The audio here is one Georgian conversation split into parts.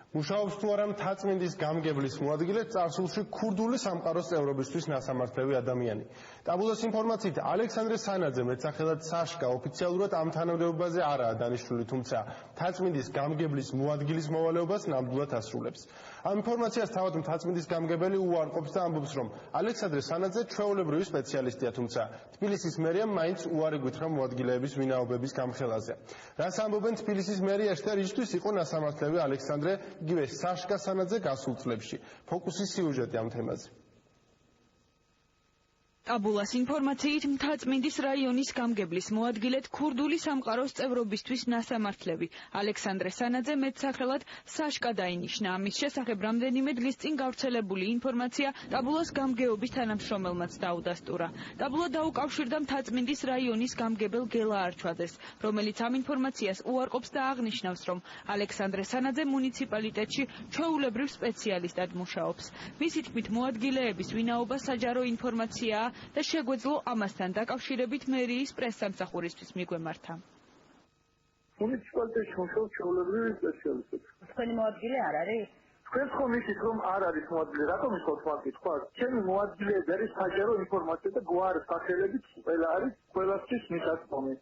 მუშაობს თუ არა მთაწმინდის გამგებლის მოადგილე წარსულში ქურდული სამყაროს წევრობისთვის ნასამართლები ადამიანი. ტაბულოს ინფორმაციით ალექსანდრე სანაძე მეტსახელად საშკა ოფიციალურად ამ თანამდებობაზე არაა დანიშნული, თუმცა მთაწმინდის გამგებლის მოადგილის მოვალეობას ნამდვილად ასრულებს. ამ ინფორმაციას თავად მთაწმინდის გამგებელი უარყოფს და ამბობს, რომ ალექსანდრე სანაძე ჩვეულებრივი სპეციალისტია, თუმცა თბილისის მერიამ მაინც უარი გვითხრა მოადგილეების ვინაობების გამხელაზე. რას ამბობენ თბილისის მერიაში და რისთვის იყო ნასამართლები ალექსანდრე იგივე საშკა სანაძე გასულ წლებში. ფოკუსის სიუჟეტი ამ თემაზე. ტაბულას ინფორმაციით მთაწმინდის რაიონის გამგებლის მოადგილედ ქურდული სამყაროს წევრობისთვის ნასამართლები ალექსანდრე სანაძე მეტსახელად საშკა დაინიშნა. ამის შესახებ რამდენიმე დღის წინ გავრცელებული ინფორმაცია ტაბულას გამგეობის თანამშრომელმაც დაუდასტურა. ტაბულა დაუკავშირდა მთაწმინდის რაიონის გამგებელ გელა არჩვაძეს, რომელიც ამ ინფორმაციას უარყოფს და აღნიშნავს, რომ ალექსანდრე სანაძე მუნიციპალიტეტში ჩვეულებრივ სპეციალისტად მუშაობს. მისი თქმით, მოადგილეების ვინაობა საჯარო ინფორმაციაა და შეგვეძლო ამასთან დაკავშირებით მერიის პრესსამსახურისთვის მიგვემართა. მუნიციპალიტეტში მუშაობს ჩვეულებრივი სპეციალისტები. თქვენი მოადგილე არ არის? თქვენ ხომ იცით რომ არ არის მოადგილე, რატომ ისოთ მაკითხავთ? ჩემი მოადგილეები არის საჯარო ინფორმაცია და გვარი სახელებით ყველა არის ყველასთვის მისაწვდომი.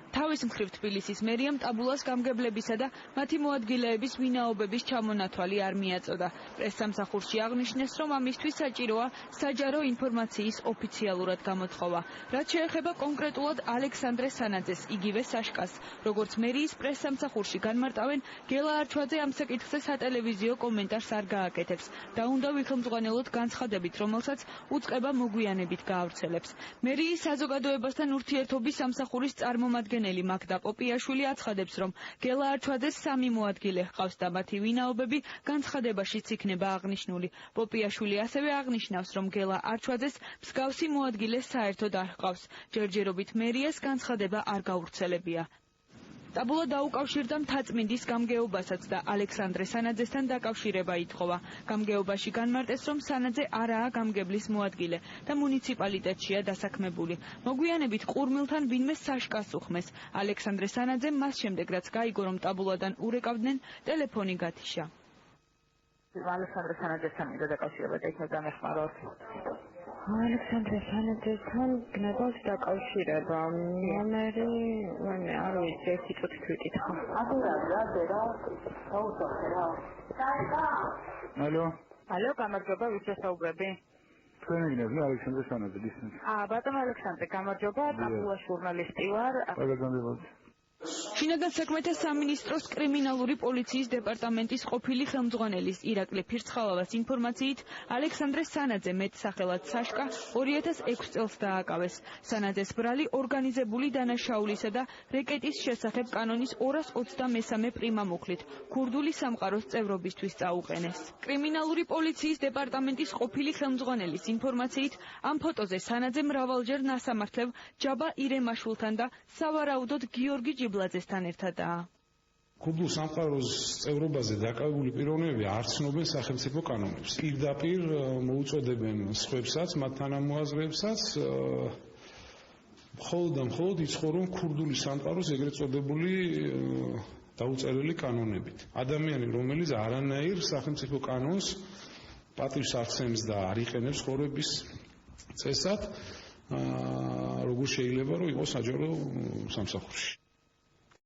თავის მხრივ თბილისის მერიამ ტაბულას გამგებლებისა და მათი მოადგილეების ვინაობების ჩამონათვალი არ მიაწოდა. პრესსამსახურში აღნიშნეს, რომ ამისთვის საჭიროა საჯარო ინფორმაციის ოფიციალურად გამოთხოვა. რაც შეეხება კონკრეტულად ალექსანდრე სანაძეს, იგივე საშკას, როგორც მერიის პრესსამსახურში განმარტავენ, გელა არჩვაძე ამ საკითხზე სატელევიზიო კომენტარს არ გააკეთებს და უნდა ვიხელმძღვანელოთ განცხადებით, რომელსაც უწყება მოგვიანებით გაავრცელებს. მერიის საზოგადოებასთან ურთიერთობის სამსახურის წარმომადგენელი მაგდა პოპიაშვილი აცხადებს, რომ გელა არჩვაძეს 3 მოადგილე ჰყავს და მათი ვინაობები განცხადებაშიც იქნება აღნიშნული. პოპიაშვილი ასევე აღნიშნავს, რომ გელა არჩვაძეს მსგავსი მოადგილე საერთოდ არ ჰყავს. ჯერჯერობით მერიას განცხადება არ გავრცელებია. ტაბულა დაუკავშირდა მთაწმინდის გამგეობასაც და ალექსანდრე სანაძესთან დაკავშირება ითხოვა. გამგეობაში განმარტეს, რომ სანაძე არაა გამგებლის მოადგილე და მუნიციპალიტეტშია დასაქმებული. მოგვიანებით ყურმილთან ვინმე საშკას უხმეს. ალექსანდრე სანაძემ მას შემდეგ, რაც გაიგო, რომ ტაბულადან ურეკავდნენ, ტელეფონი გათიშა. ალექსანდრე სანაძესთან მინდა დაკავშირება და იქ გამეხმაროთ. ალექსანდრე სანაძესთან გნებავს დაკავშირება. ნომერი არ ვიცი, ერთი წუთი ვიკითხო. ალო, გამარჯობა, ვის ვესაუბრები? თქვენი გნებია ალექსანდრე სანაძე ისინი. ბატონო ალექსანდრე, გამარჯობა, ტაბულას ჟურნალისტი ვარ. შინაგან საქმეთა სამინისტროს კრიმინალური პოლიციის დეპარტამენტის ყოფილი ხელმძღვანელის ირაკლი ფირცხალავას ინფორმაციით, ალექსანდრე სანაძე მეტსახელად საშკა 2006 წელს დააკავეს. სანაძეს ბრალი ორგანიზებული დანაშაულისა და რეკეტის შესახებ კანონის 223 პრიმა მუხლით ქურდული სამყაროს წევრობისთვის წაუყენეს. კრიმინალური პოლიციის დეპარტამენტის ყოფილი ხელმძღვანელის ინფორმაციით, ამ ფოტოზე სანაძე მრავალჯერ ნასამართლებ ჯაბა ირემაშვილთან და სავარაუდოდ გიორგი ბლაძესთან ერთადაა. ქურდულ სამყაროს წევრობაზე დაკავებული პიროვნებები არ ცნობენ სახელმწიფო კანონებს. პირდაპირ მოუწოდებენ სხვებსაც, მათ თანამოაზრეებსაც, მხოლოდ და მხოლოდ იცხოვრონ ქურდული სამყაროს ეგრეთ წოდებული დაუწერელი კანონებით. ადამიანი, რომელიც არანაირ სახელმწიფო კანონს პატივს აღცემს და არ იყენებს ცხოვრების წესად, როგორ შეიძლება რომ იყოს საჯარო სამსახურში.